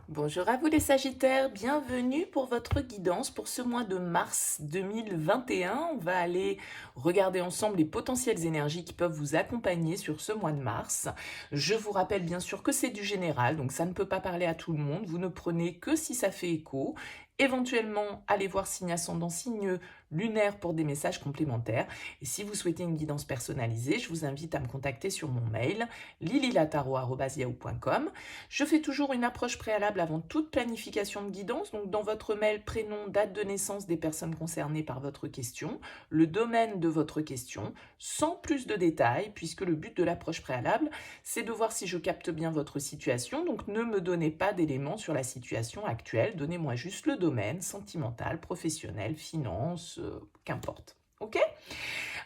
Bonjour à vous les Sagittaires, bienvenue pour votre guidance pour ce mois de mars 2021. On va aller regarder ensemble les potentielles énergies qui peuvent vous accompagner sur ce mois de mars. Je vous rappelle bien sûr que c'est du général, donc ça ne peut pas parler à tout le monde. Vous ne prenez que si ça fait écho. Éventuellement, allez voir signe ascendant, signe lunaire pour des messages complémentaires. Et si vous souhaitez une guidance personnalisée, je vous invite à me contacter sur mon mail lililataro@yahoo.com. Je fais toujours une approche préalable avant toute planification de guidance. Donc dans votre mail, prénom, date de naissance des personnes concernées par votre question, le domaine de votre question, sans plus de détails, puisque le but de l'approche préalable, c'est de voir si je capte bien votre situation. Donc ne me donnez pas d'éléments sur la situation actuelle, donnez-moi juste le domaine, sentimental, professionnel, finance, qu'importe. Ok ?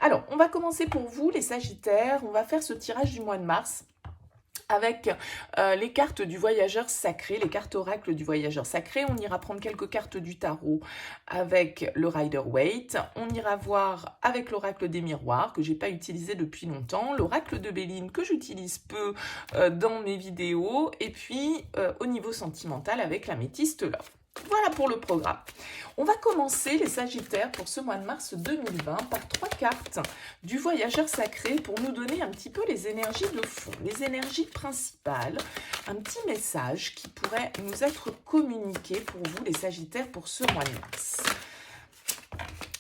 Alors, on va commencer pour vous, les Sagittaires. On va faire ce tirage du mois de mars avec les cartes du voyageur sacré, les cartes oracles du voyageur sacré. On ira prendre quelques cartes du tarot avec le Rider-Waite. On ira voir avec l'oracle des miroirs, que j'ai pas utilisé depuis longtemps, l'oracle de Béline, que j'utilise peu dans mes vidéos, et puis au niveau sentimental avec l'améthyste Love. Voilà pour le programme. On va commencer les Sagittaires pour ce mois de mars 2020 par 3 cartes du voyageur sacré pour nous donner un petit peu les énergies de fond, les énergies principales, un petit message qui pourrait nous être communiqué pour vous les Sagittaires pour ce mois de mars.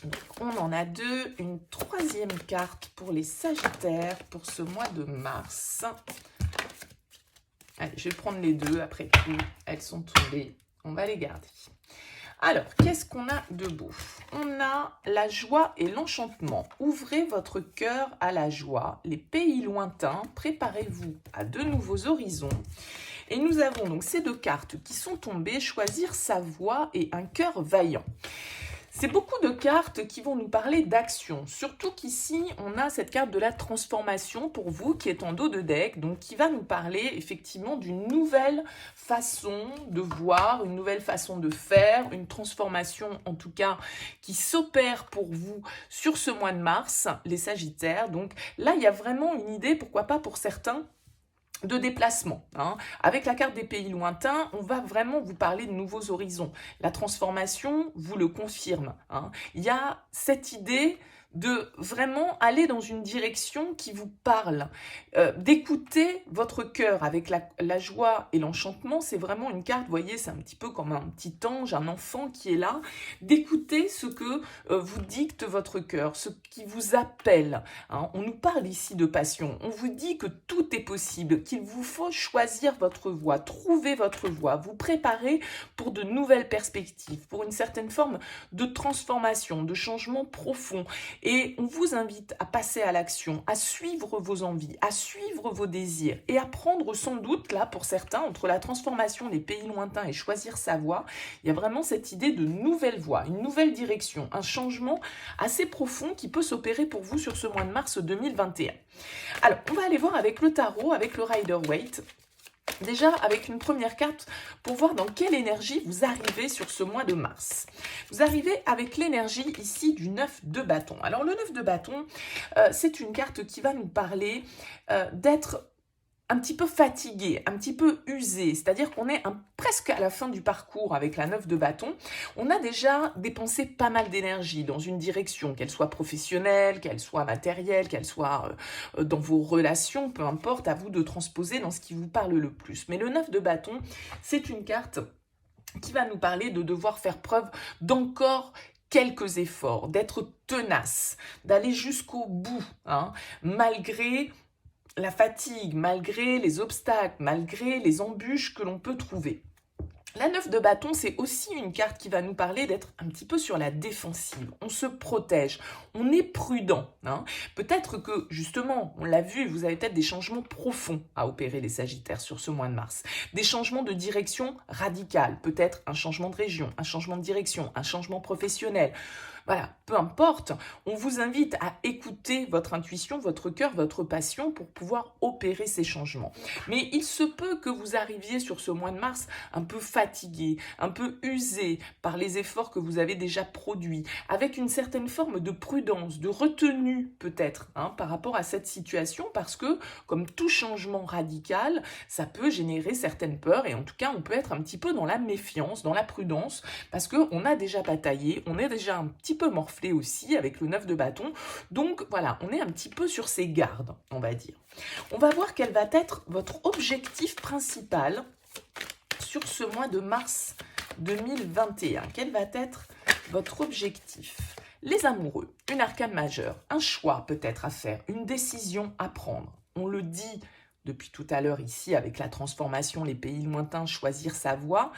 Donc, on en a deux, une troisième carte pour les Sagittaires pour ce mois de mars. Allez, je vais prendre les deux après tout, elles sont tombées. On va les garder. Alors, qu'est-ce qu'on a de beau? On a la joie et l'enchantement. Ouvrez votre cœur à la joie. Les pays lointains, préparez-vous à de nouveaux horizons. Et nous avons donc ces deux cartes qui sont tombées, choisir sa voie et un cœur vaillant. C'est beaucoup de cartes qui vont nous parler d'action, surtout qu'ici, on a cette carte de la transformation pour vous qui est en dos de deck, donc qui va nous parler effectivement d'une nouvelle façon de voir, une nouvelle façon de faire, une transformation en tout cas qui s'opère pour vous sur ce mois de mars, les Sagittaires. Donc là, il y a vraiment une idée, pourquoi pas pour certains, de déplacement. Avec la carte des pays lointains, on va vraiment vous parler de nouveaux horizons. La transformation vous le confirme. Il y a cette idée de vraiment aller dans une direction qui vous parle, d'écouter votre cœur avec la joie et l'enchantement. C'est vraiment une carte, vous voyez, c'est un petit peu comme un petit ange, un enfant qui est là, d'écouter ce que vous dicte votre cœur, ce qui vous appelle. On nous parle ici de passion, on vous dit que tout est possible, qu'il vous faut choisir votre voie, trouver votre voie, vous préparer pour de nouvelles perspectives, pour une certaine forme de transformation, de changement profond. Et on vous invite à passer à l'action, à suivre vos envies, à suivre vos désirs et à prendre sans doute, là pour certains, entre la transformation des pays lointains et choisir sa voie, il y a vraiment cette idée de nouvelle voie, une nouvelle direction, un changement assez profond qui peut s'opérer pour vous sur ce mois de mars 2021. Alors, on va aller voir avec le tarot, avec le Rider-Waite. Déjà, avec une première carte, pour voir dans quelle énergie vous arrivez sur ce mois de mars. Vous arrivez avec l'énergie ici du 9 de bâton. Alors, le 9 de bâton, c'est une carte qui va nous parler d'être un petit peu fatigué, un petit peu usé, c'est-à-dire qu'on est presque à la fin du parcours avec la 9 de bâton. On a déjà dépensé pas mal d'énergie dans une direction, qu'elle soit professionnelle, qu'elle soit matérielle, qu'elle soit dans vos relations, peu importe, à vous de transposer dans ce qui vous parle le plus. Mais le 9 de bâton, c'est une carte qui va nous parler de devoir faire preuve d'encore quelques efforts, d'être tenace, d'aller jusqu'au bout, malgré la fatigue, malgré les obstacles, malgré les embûches que l'on peut trouver. La 9 de bâton, c'est aussi une carte qui va nous parler d'être un petit peu sur la défensive. On se protège, on est prudent. Peut-être que, justement, on l'a vu, vous avez peut-être des changements profonds à opérer les Sagittaires sur ce mois de mars. Des changements de direction radicale, peut-être un changement de région, un changement de direction, un changement professionnel. Voilà, peu importe, on vous invite à écouter votre intuition, votre cœur, votre passion pour pouvoir opérer ces changements. Mais il se peut que vous arriviez sur ce mois de mars un peu fatigué, un peu usé par les efforts que vous avez déjà produits, avec une certaine forme de prudence, de retenue peut-être par rapport à cette situation, parce que comme tout changement radical, ça peut générer certaines peurs et en tout cas on peut être un petit peu dans la méfiance, dans la prudence, parce qu'on a déjà bataillé, on est déjà un petit peu morflé aussi avec le 9 de bâton. Donc voilà, on est un petit peu sur ses gardes, on va dire. On va voir quel va être votre objectif principal sur ce mois de mars 2021. Quel va être votre objectif? Les amoureux, une arcane majeure, un choix peut-être à faire, une décision à prendre. On le dit depuis tout à l'heure ici avec la transformation, les pays lointains, choisir sa voie.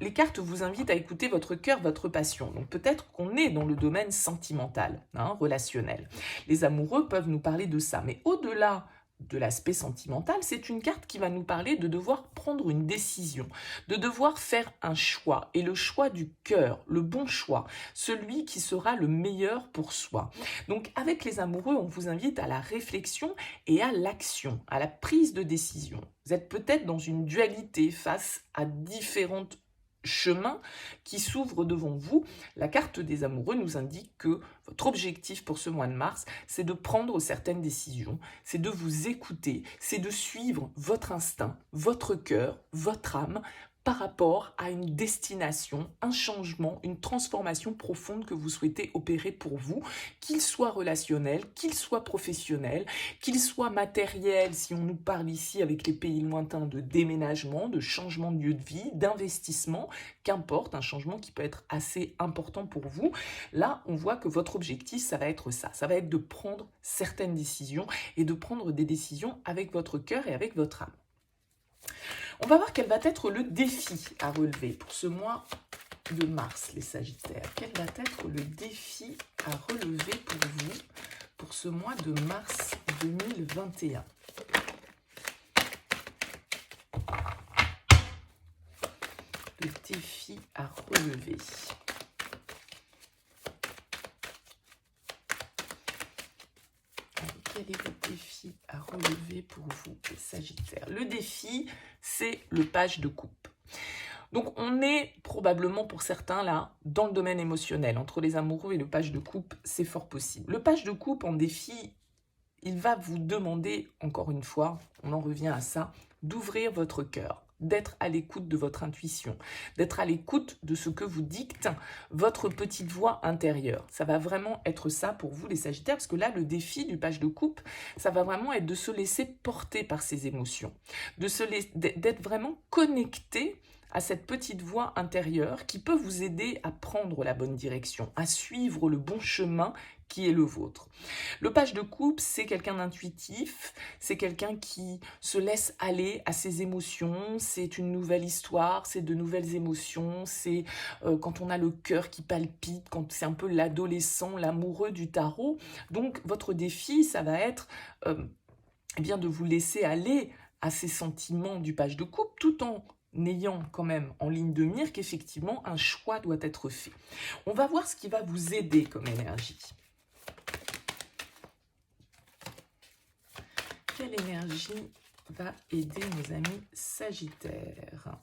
Les cartes vous invitent à écouter votre cœur, votre passion. Donc peut-être qu'on est dans le domaine sentimental, relationnel. Les amoureux peuvent nous parler de ça. Mais au-delà de l'aspect sentimental, c'est une carte qui va nous parler de devoir prendre une décision, de devoir faire un choix. Et le choix du cœur, le bon choix, celui qui sera le meilleur pour soi. Donc avec les amoureux, on vous invite à la réflexion et à l'action, à la prise de décision. Vous êtes peut-être dans une dualité face à différentes chemin qui s'ouvre devant vous. La carte des amoureux nous indique que votre objectif pour ce mois de mars, c'est de prendre certaines décisions, c'est de vous écouter, c'est de suivre votre instinct, votre cœur, votre âme, par rapport à une destination, un changement, une transformation profonde que vous souhaitez opérer pour vous, qu'il soit relationnel, qu'il soit professionnel, qu'il soit matériel, si on nous parle ici avec les pays lointains de déménagement, de changement de lieu de vie, d'investissement, qu'importe, un changement qui peut être assez important pour vous. Là, on voit que votre objectif, ça va être ça. Ça va être de prendre certaines décisions et de prendre des décisions avec votre cœur et avec votre âme. On va voir quel va être le défi à relever pour ce mois de mars, les Sagittaires. Quel va être le défi à relever pour vous pour ce mois de mars 2021? Le défi à relever. Quel est le défi à relever pour vous, les Sagittaires? Le défi, c'est le page de coupe. Donc, on est probablement pour certains là, dans le domaine émotionnel. Entre les amoureux et le page de coupe, c'est fort possible. Le page de coupe en défi, il va vous demander, encore une fois, on en revient à ça, d'ouvrir votre cœur, d'être à l'écoute de votre intuition, d'être à l'écoute de ce que vous dicte votre petite voix intérieure. Ça va vraiment être ça pour vous, les Sagittaires, parce que là, le défi du page de coupe, ça va vraiment être de se laisser porter par ses émotions, d'être vraiment connecté à cette petite voix intérieure qui peut vous aider à prendre la bonne direction, à suivre le bon chemin qui est le vôtre. Le page de coupe, c'est quelqu'un d'intuitif, c'est quelqu'un qui se laisse aller à ses émotions, c'est une nouvelle histoire, c'est de nouvelles émotions, c'est quand on a le cœur qui palpite, quand c'est un peu l'adolescent, l'amoureux du tarot. Donc votre défi, ça va être bien de vous laisser aller à ces sentiments du page de coupe, tout en n'ayant quand même en ligne de mire qu'effectivement un choix doit être fait. On va voir ce qui va vous aider comme énergie. Quelle énergie va aider nos amis Sagittaires?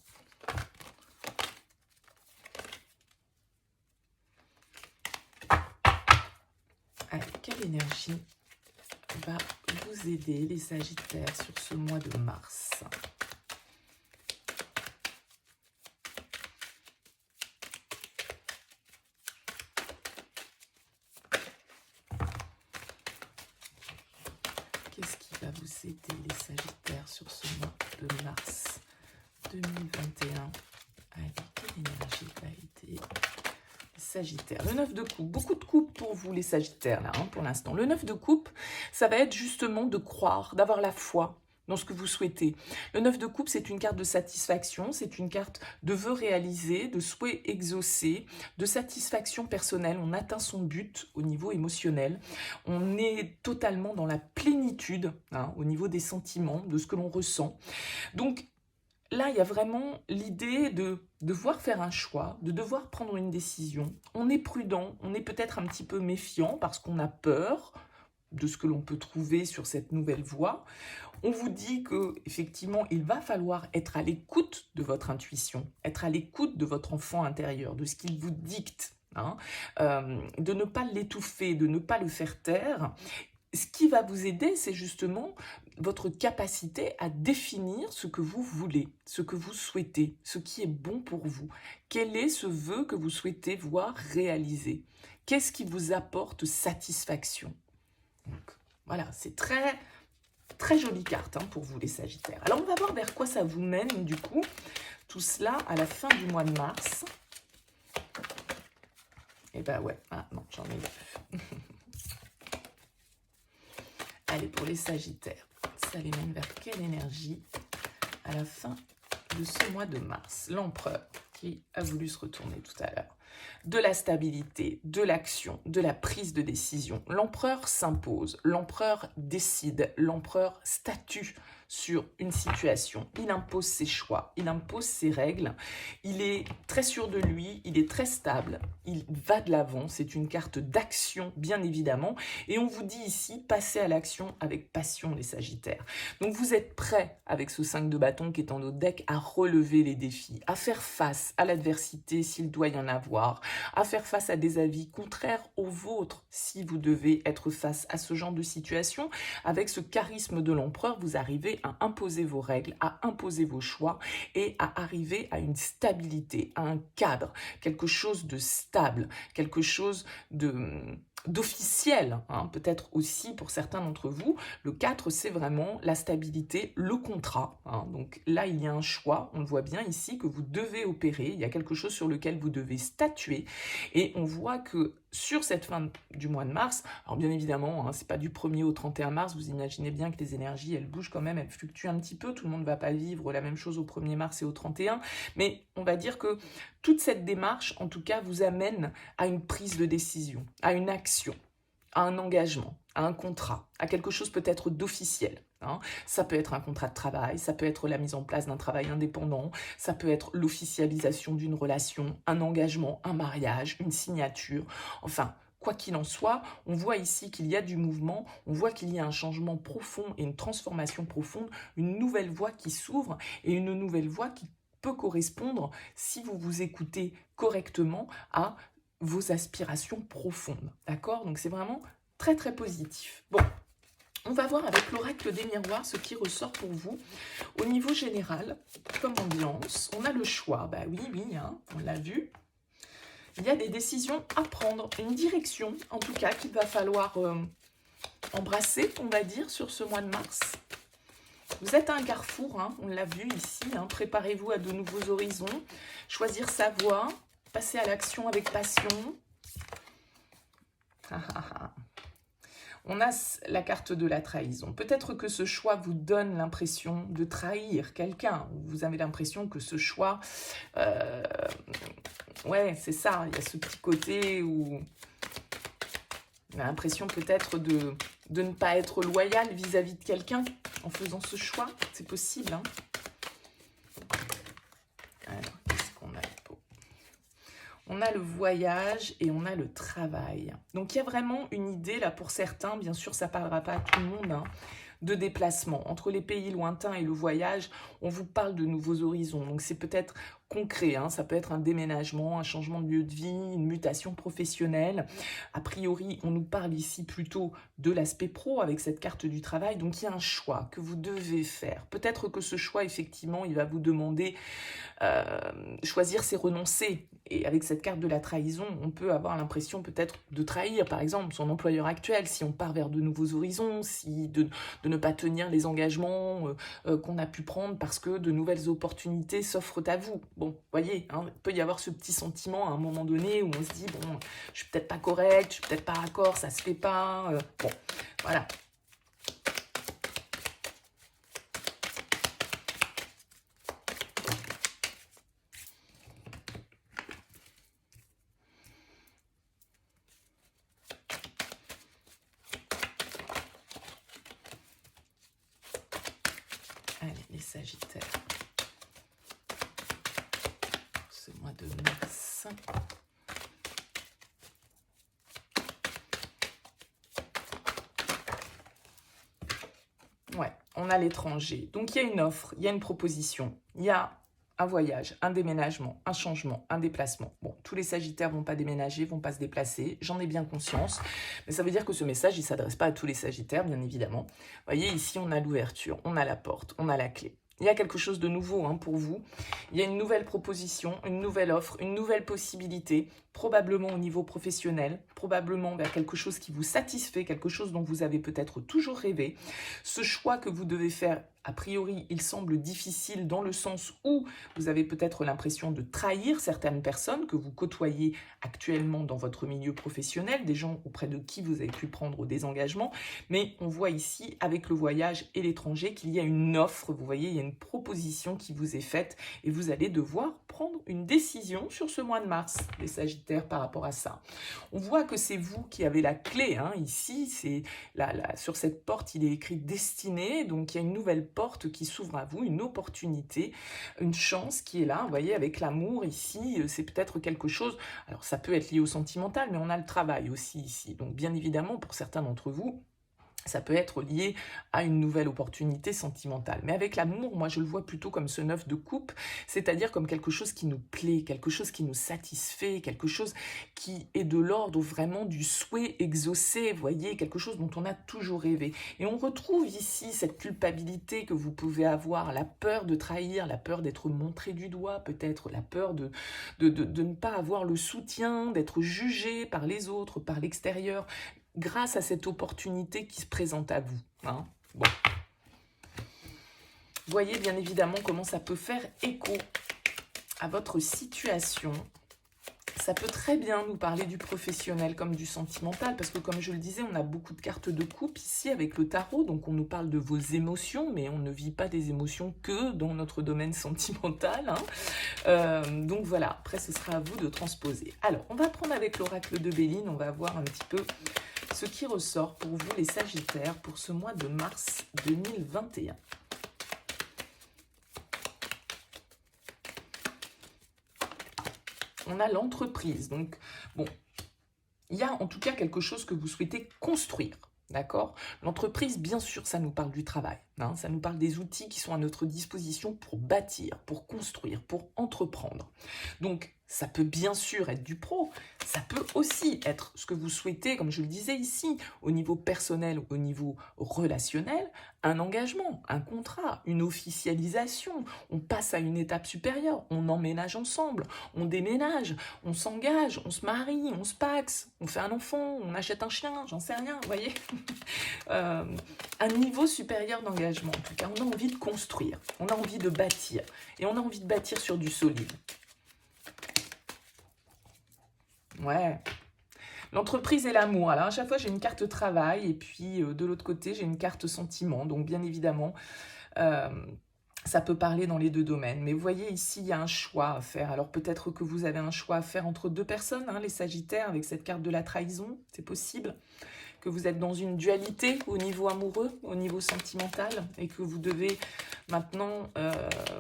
Allez, quelle énergie va vous aider les Sagittaires sur ce mois de mars? Qu'est-ce qui va vous aider les Sagittaires sur ce mois de mars 2021? Allez, quelle énergie va aider les Sagittaires? Le 9 de coupe, beaucoup de coupe pour vous les Sagittaires là, pour l'instant. Le 9 de coupe, ça va être justement de croire, d'avoir la foi dans ce que vous souhaitez. Le 9 de coupe, c'est une carte de satisfaction, c'est une carte de vœux réalisés, de souhaits exaucés, de satisfaction personnelle. On atteint son but au niveau émotionnel. On est totalement dans la plénitude au niveau des sentiments, de ce que l'on ressent. Donc, là, il y a vraiment l'idée de devoir faire un choix, de devoir prendre une décision. On est prudent, on est peut-être un petit peu méfiant parce qu'on a peur de ce que l'on peut trouver sur cette nouvelle voie. On vous dit que effectivement, il va falloir être à l'écoute de votre intuition, être à l'écoute de votre enfant intérieur, de ce qu'il vous dicte, hein, de ne pas l'étouffer, de ne pas le faire taire. Ce qui va vous aider, c'est justement votre capacité à définir ce que vous voulez, ce que vous souhaitez, ce qui est bon pour vous. Quel est ce vœu que vous souhaitez voir réalisé? Qu'est-ce qui vous apporte satisfaction? Donc, voilà, c'est très, très jolie carte, hein, pour vous les Sagittaires. Alors, on va voir vers quoi ça vous mène, du coup, tout cela à la fin du mois de mars. Et ben ouais, ah non, j'en ai eu. Allez, pour les Sagittaires, ça les mène vers quelle énergie à la fin de ce mois de mars? L'empereur qui a voulu se retourner tout à l'heure. De la stabilité, de l'action, de la prise de décision. L'empereur s'impose, l'empereur décide, l'empereur statue sur une situation. Il impose ses choix, il impose ses règles. Il est très sûr de lui, il est très stable, il va de l'avant. C'est une carte d'action, bien évidemment. Et on vous dit ici, passez à l'action avec passion, les Sagittaires. Donc vous êtes prêts, avec ce 5 de bâton qui est en notre deck, à relever les défis, à faire face à l'adversité s'il doit y en avoir, à faire face à des avis contraires aux vôtres si vous devez être face à ce genre de situation. Avec ce charisme de l'empereur, vous arrivez à imposer vos règles, à imposer vos choix et à arriver à une stabilité, à un cadre, quelque chose de stable, quelque chose d'officiel, hein, peut-être aussi pour certains d'entre vous. Le 4, c'est vraiment la stabilité, le contrat, hein. Donc là, il y a un choix, on le voit bien ici, que vous devez opérer. Il y a quelque chose sur lequel vous devez statuer. Et on voit que sur cette fin du mois de mars, alors bien évidemment, hein, c'est pas du 1er au 31 mars, vous imaginez bien que les énergies, elles bougent quand même, elles fluctuent un petit peu, tout le monde ne va pas vivre la même chose au 1er mars et au 31, mais on va dire que toute cette démarche, en tout cas, vous amène à une prise de décision, à une action, à un engagement, à un contrat, à quelque chose peut-être d'officiel. Hein. Ça peut être un contrat de travail, ça peut être la mise en place d'un travail indépendant, ça peut être l'officialisation d'une relation, un engagement, un mariage, une signature, enfin... Quoi qu'il en soit, on voit ici qu'il y a du mouvement, on voit qu'il y a un changement profond et une transformation profonde, une nouvelle voie qui s'ouvre et une nouvelle voie qui peut correspondre, si vous vous écoutez correctement, à vos aspirations profondes. D'accord? Donc c'est vraiment très très positif. Bon, on va voir avec l'oracle des miroirs ce qui ressort pour vous. Au niveau général, comme ambiance, on a le choix. Bah oui, hein, on l'a vu. Il y a des décisions à prendre, une direction, en tout cas, qu'il va falloir embrasser, on va dire, sur ce mois de mars. Vous êtes à un carrefour, hein, on l'a vu ici, hein, préparez-vous à de nouveaux horizons, choisir sa voie, passer à l'action avec passion. On a la carte de la trahison. Peut-être que ce choix vous donne l'impression de trahir quelqu'un. Vous avez l'impression que ce choix... ouais, c'est ça. Il y a ce petit côté où... on a l'impression peut-être de ne pas être loyal vis-à-vis de quelqu'un en faisant ce choix. C'est possible, hein. Alors, qu'est-ce qu'on a? On a le voyage et on a le travail. Donc, il y a vraiment une idée, là, pour certains, bien sûr, ça ne parlera pas à tout le monde, hein, de déplacement. Entre les pays lointains et le voyage, on vous parle de nouveaux horizons. Donc, c'est peut-être concret, hein, ça peut être un déménagement, un changement de lieu de vie, une mutation professionnelle. A priori, on nous parle ici plutôt de l'aspect pro avec cette carte du travail. Donc, il y a un choix que vous devez faire. Peut-être que ce choix, effectivement, il va vous demander choisir, c'est renoncer. Et avec cette carte de la trahison, on peut avoir l'impression peut-être de trahir, par exemple, son employeur actuel, si on part vers de nouveaux horizons, de ne pas tenir les engagements qu'on a pu prendre parce que de nouvelles opportunités s'offrent à vous. Bon, voyez, hein, il peut y avoir ce petit sentiment à un moment donné où on se dit, bon, je suis peut-être pas correct, je suis peut-être pas raccord, ça se fait pas. Bon, voilà. Allez, les Sagittaires. de mars. Ouais, on a l'étranger. Donc, il y a une offre, il y a une proposition, il y a un voyage, un déménagement, un changement, un déplacement. Bon, tous les Sagittaires vont pas déménager, vont pas se déplacer, j'en ai bien conscience. Mais ça veut dire que ce message, il s'adresse pas à tous les Sagittaires, bien évidemment. Vous voyez, ici, on a l'ouverture, on a la porte, on a la clé. Il y a quelque chose de nouveau pour vous. Il y a une nouvelle proposition, une nouvelle offre, une nouvelle possibilité, probablement au niveau professionnel, probablement vers quelque chose qui vous satisfait, quelque chose dont vous avez peut-être toujours rêvé. Ce choix que vous devez faire, a priori, il semble difficile dans le sens où vous avez peut-être l'impression de trahir certaines personnes que vous côtoyez actuellement dans votre milieu professionnel, des gens auprès de qui vous avez pu prendre des engagements. Mais on voit ici, avec le voyage et l'étranger, qu'il y a une offre, vous voyez, il y a une proposition qui vous est faite et vous allez devoir prendre une décision sur ce mois de mars, les Sagittaires, par rapport à ça. On voit que c'est vous qui avez la clé, ici, c'est sur cette porte, il est écrit « Destinée », donc il y a une nouvelle porte qui s'ouvre à vous, une opportunité, une chance qui est là, vous voyez, avec l'amour ici, c'est peut-être quelque chose, alors ça peut être lié au sentimental, mais on a le travail aussi ici, donc bien évidemment, pour certains d'entre vous, ça peut être lié à une nouvelle opportunité sentimentale. Mais avec l'amour, moi je le vois plutôt comme ce 9 de coupe, c'est-à-dire comme quelque chose qui nous plaît, quelque chose qui nous satisfait, quelque chose qui est de l'ordre vraiment du souhait exaucé, vous voyez, quelque chose dont on a toujours rêvé. Et on retrouve ici cette culpabilité que vous pouvez avoir, la peur de trahir, la peur d'être montré du doigt, peut-être la peur de ne pas avoir le soutien, d'être jugé par les autres, par l'extérieur, grâce à cette opportunité qui se présente à vous. Bon. Voyez bien évidemment comment ça peut faire écho à votre situation. Ça peut très bien nous parler du professionnel comme du sentimental, parce que comme je le disais, on a beaucoup de cartes de coupe ici avec le tarot, donc on nous parle de vos émotions, mais on ne vit pas des émotions que dans notre domaine sentimental. Donc voilà, après ce sera à vous de transposer. Alors, on va prendre avec l'oracle de Béline, on va voir un petit peu ce qui ressort pour vous les Sagittaires pour ce mois de mars 2021. On a l'entreprise, donc bon, il y a en tout cas quelque chose que vous souhaitez construire, d'accord? L'entreprise, bien sûr, ça nous parle du travail, ça nous parle des outils qui sont à notre disposition pour bâtir, pour construire, pour entreprendre. Donc, ça peut bien sûr être du pro, ça peut aussi être ce que vous souhaitez, comme je le disais ici, au niveau personnel, au niveau relationnel, un engagement, un contrat, une officialisation, on passe à une étape supérieure, on emménage ensemble, on déménage, on s'engage, on se marie, on se paxe, on fait un enfant, on achète un chien, j'en sais rien, vous voyez. Un niveau supérieur d'engagement, en tout cas, on a envie de construire, on a envie de bâtir, et on a envie de bâtir sur du solide. Ouais. L'entreprise et l'amour. Alors, à chaque fois, j'ai une carte travail et puis de l'autre côté, j'ai une carte sentiment. Donc, bien évidemment, ça peut parler dans les deux domaines. Mais vous voyez, ici, il y a un choix à faire. Alors, peut-être que vous avez un choix à faire entre deux personnes, les Sagittaires, avec cette carte de la trahison. C'est possible que vous êtes dans une dualité au niveau amoureux, au niveau sentimental, et que vous devez maintenant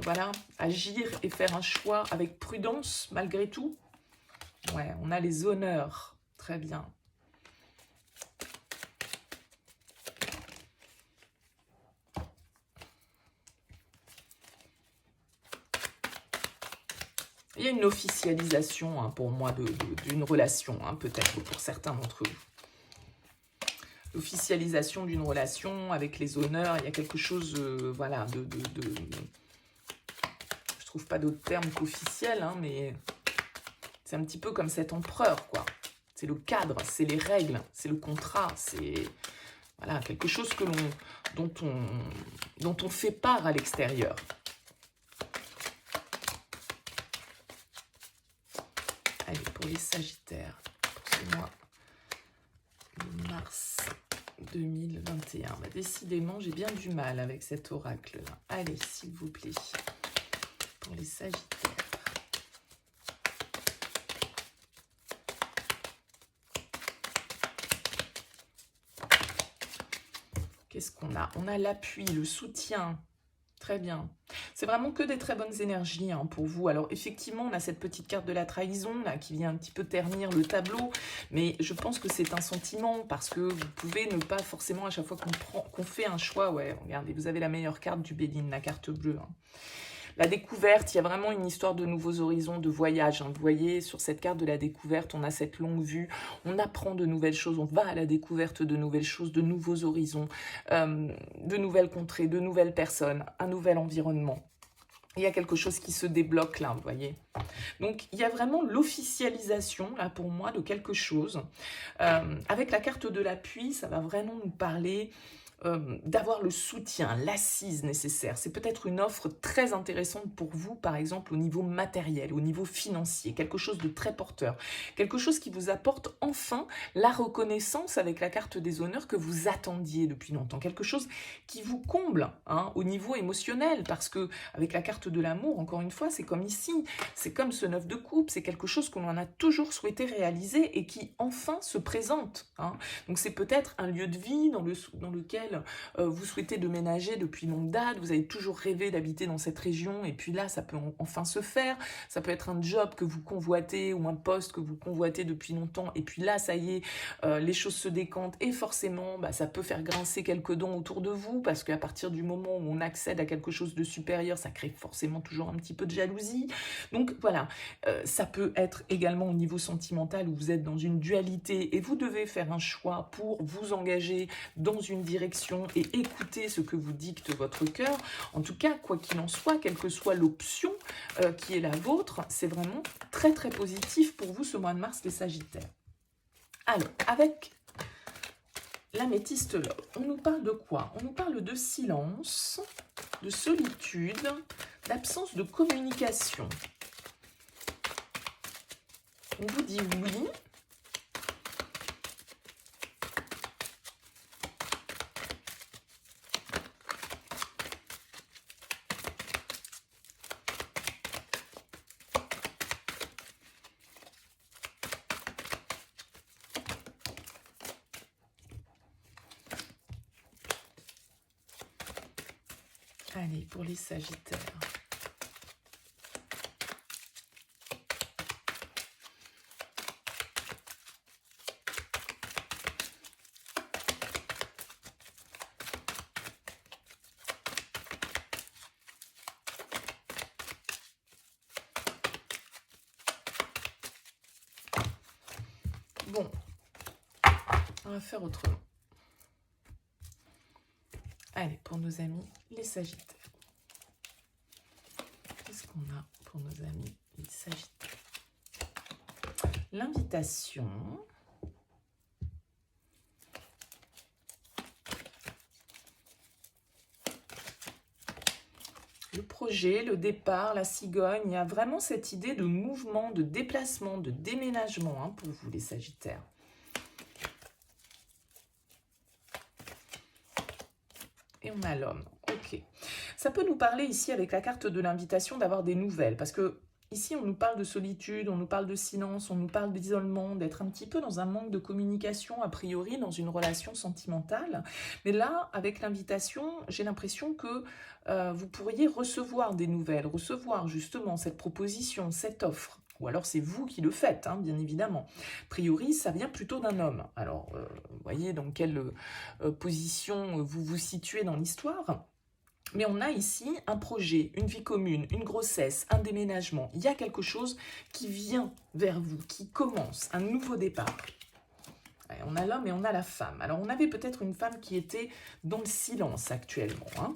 voilà, agir et faire un choix avec prudence, malgré tout. Ouais, on a les honneurs. Très bien. Il y a une officialisation pour moi d'une relation, peut-être pour certains d'entre vous. L'officialisation d'une relation avec les honneurs, il y a quelque chose, voilà, je trouve pas d'autre terme qu'officiel, mais c'est un petit peu comme cet empereur, quoi. C'est le cadre, c'est les règles, c'est le contrat, c'est voilà, quelque chose que dont on fait part à l'extérieur. Allez, pour les Sagittaires, pour ce mois de mars 2021. Bah, décidément, j'ai bien du mal avec cet oracle-là. Allez, s'il vous plaît, pour les Sagittaires. Qu'est-ce qu'on a? On a l'appui, le soutien, Très bien. C'est vraiment que des très bonnes énergies hein, pour vous. Alors effectivement, on a cette petite carte de la trahison là qui vient un petit peu ternir le tableau, mais je pense que c'est un sentiment parce que vous pouvez ne pas forcément à chaque fois qu'on fait un choix. Ouais, regardez, vous avez la meilleure carte du Béline, la carte bleue. Hein. La découverte, il y a vraiment une histoire de nouveaux horizons, de voyage. Hein. Vous voyez, sur cette carte de la découverte, on a cette longue vue, on apprend de nouvelles choses, on va à la découverte de nouvelles choses, de nouveaux horizons, de nouvelles contrées, de nouvelles personnes, un nouvel environnement. Il y a quelque chose qui se débloque là, vous voyez. Donc, il y a vraiment l'officialisation, là, pour moi, de quelque chose. Avec la carte de l'appui, ça va vraiment nous parler d'avoir le soutien, l'assise nécessaire. C'est peut-être une offre très intéressante pour vous, par exemple, au niveau matériel, au niveau financier, quelque chose de très porteur, quelque chose qui vous apporte enfin la reconnaissance avec la carte des honneurs que vous attendiez depuis longtemps, quelque chose qui vous comble hein, au niveau émotionnel, parce que avec la carte de l'amour, encore une fois, c'est comme ici, c'est comme ce 9 de coupe, c'est quelque chose qu'on en a toujours souhaité réaliser et qui enfin se présente. Hein. Donc c'est peut-être un lieu de vie dans lequel vous souhaitez déménager depuis longue date, vous avez toujours rêvé d'habiter dans cette région, et puis là, ça peut enfin se faire. Ça peut être un job que vous convoitez, ou un poste que vous convoitez depuis longtemps, et puis là, ça y est, les choses se décantent, et forcément, bah, ça peut faire grincer quelques dents autour de vous, parce qu'à partir du moment où on accède à quelque chose de supérieur, ça crée forcément toujours un petit peu de jalousie. Donc voilà, ça peut être également au niveau sentimental, où vous êtes dans une dualité, et vous devez faire un choix pour vous engager dans une direction et écouter ce que vous dicte votre cœur. En tout cas, quoi qu'il en soit, quelle que soit l'option qui est la vôtre, c'est vraiment très très positif pour vous ce mois de mars, les Sagittaires. Alors, avec l'améthyste love, on nous parle de quoi? On nous parle de silence, de solitude, d'absence de communication. On vous dit oui. Allez, pour les Sagittaires. Bon, on va faire autrement. Allez, pour nos amis, les Sagittaires. Qu'est-ce qu'on a pour nos amis, les Sagittaires? L'invitation. Le projet, le départ, la cigogne. Il y a vraiment cette idée de mouvement, de déplacement, de déménagement hein, pour vous, les Sagittaires. Et on a l'homme. Ok. Ça peut nous parler ici avec la carte de l'invitation d'avoir des nouvelles. Parce que ici, on nous parle de solitude, on nous parle de silence, on nous parle d'isolement, d'être un petit peu dans un manque de communication, a priori, dans une relation sentimentale. Mais là, avec l'invitation, j'ai l'impression que vous pourriez recevoir des nouvelles, recevoir justement cette proposition, cette offre. Ou alors c'est vous qui le faites, hein, bien évidemment. A priori, ça vient plutôt d'un homme. Alors, vous voyez dans quelle position vous vous situez dans l'histoire. Mais on a ici un projet, une vie commune, une grossesse, un déménagement. Il y a quelque chose qui vient vers vous, qui commence, un nouveau départ. On a l'homme et on a la femme. Alors, on avait peut-être une femme qui était dans le silence actuellement. Hein.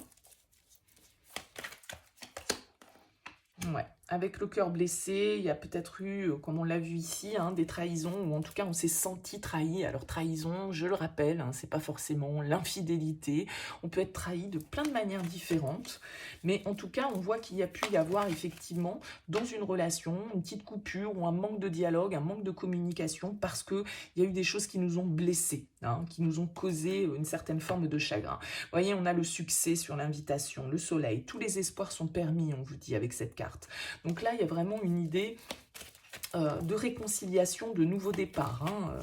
Ouais. Avec le cœur blessé, il y a peut-être eu, comme on l'a vu ici, hein, des trahisons, ou en tout cas on s'est senti trahi. Alors trahison, je le rappelle, hein, c'est pas forcément l'infidélité, on peut être trahi de plein de manières différentes, mais en tout cas on voit qu'il y a pu y avoir effectivement dans une relation une petite coupure ou un manque de dialogue, un manque de communication, parce qu'il y a eu des choses qui nous ont blessés, hein, qui nous ont causé une certaine forme de chagrin. Vous voyez, on a le succès sur l'invitation, le soleil, tous les espoirs sont permis, on vous dit avec cette carte. Donc là, il y a vraiment une idée de réconciliation, de nouveau départ hein,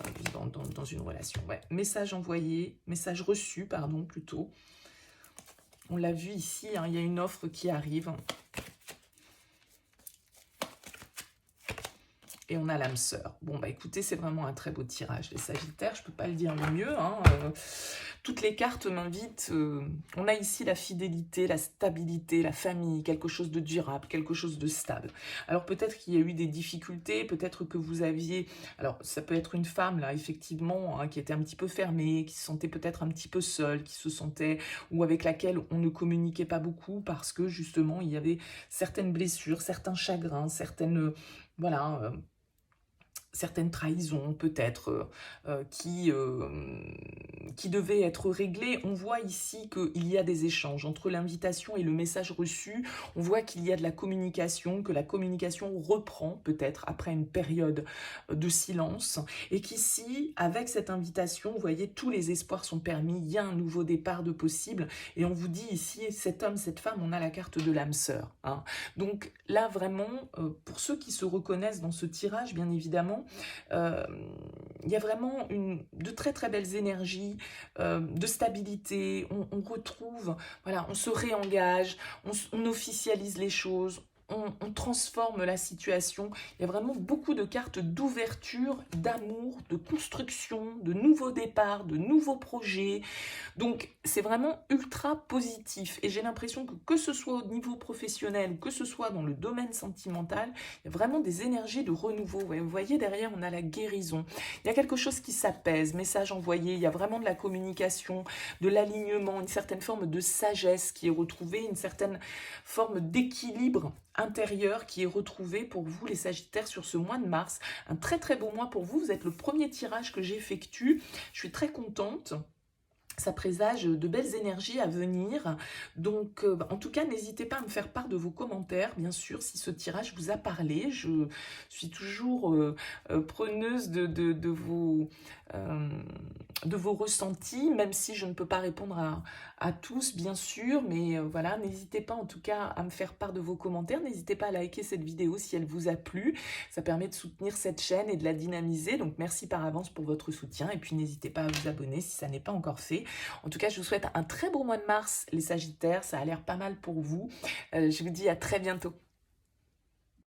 dans une relation. Ouais. Message envoyé, message reçu, pardon, plutôt. On l'a vu ici, hein, il y a une offre qui arrive. Et on a l'âme sœur. Bon, bah écoutez, c'est vraiment un très beau tirage, les Sagittaires, je ne peux pas le dire le mieux. Hein, toutes les cartes m'invitent. On a ici la fidélité, la stabilité, la famille, quelque chose de durable, quelque chose de stable. Alors peut-être qu'il y a eu des difficultés, peut-être que vous aviez... Alors ça peut être une femme, là, effectivement, hein, qui était un petit peu fermée, qui se sentait peut-être un petit peu seule, qui se sentait... ou avec laquelle on ne communiquait pas beaucoup parce que justement, il y avait certaines blessures, certains chagrins, certaines... voilà... certaines trahisons peut-être qui devaient être réglées. On voit ici qu'il y a des échanges entre l'invitation et le message reçu. On voit qu'il y a de la communication, que la communication reprend peut-être après une période de silence et qu'ici, avec cette invitation, vous voyez, tous les espoirs sont permis, il y a un nouveau départ de possible et on vous dit ici, cet homme, cette femme, on a la carte de l'âme sœur. Hein. Donc là, vraiment, pour ceux qui se reconnaissent dans ce tirage, bien évidemment, il y a vraiment de très très belles énergies, de stabilité, on retrouve, voilà, on se réengage, on officialise les choses, on transforme la situation. Il y a vraiment beaucoup de cartes d'ouverture, d'amour, de construction, de nouveaux départs, de nouveaux projets. Donc, c'est vraiment ultra positif. Et j'ai l'impression que ce soit au niveau professionnel ou que ce soit dans le domaine sentimental, il y a vraiment des énergies de renouveau. Ouais, vous voyez, derrière, on a la guérison. Il y a quelque chose qui s'apaise, message envoyé. Il y a vraiment de la communication, de l'alignement, une certaine forme de sagesse qui est retrouvée, une certaine forme d'équilibre intérieur qui est retrouvé pour vous, les Sagittaires, sur ce mois de mars. Un très très beau mois pour vous. Vous êtes le premier tirage que j'effectue. Je suis très contente. Ça présage de belles énergies à venir. Donc, en tout cas, n'hésitez pas à me faire part de vos commentaires, bien sûr, si ce tirage vous a parlé. Je suis toujours preneuse de vos ressentis, même si je ne peux pas répondre à tous, bien sûr. Mais voilà, n'hésitez pas en tout cas à me faire part de vos commentaires. N'hésitez pas à liker cette vidéo si elle vous a plu. Ça permet de soutenir cette chaîne et de la dynamiser. Donc, merci par avance pour votre soutien. Et puis, n'hésitez pas à vous abonner si ça n'est pas encore fait. En tout cas, je vous souhaite un très beau mois de mars, les Sagittaires. Ça a l'air pas mal pour vous. Je vous dis à très bientôt.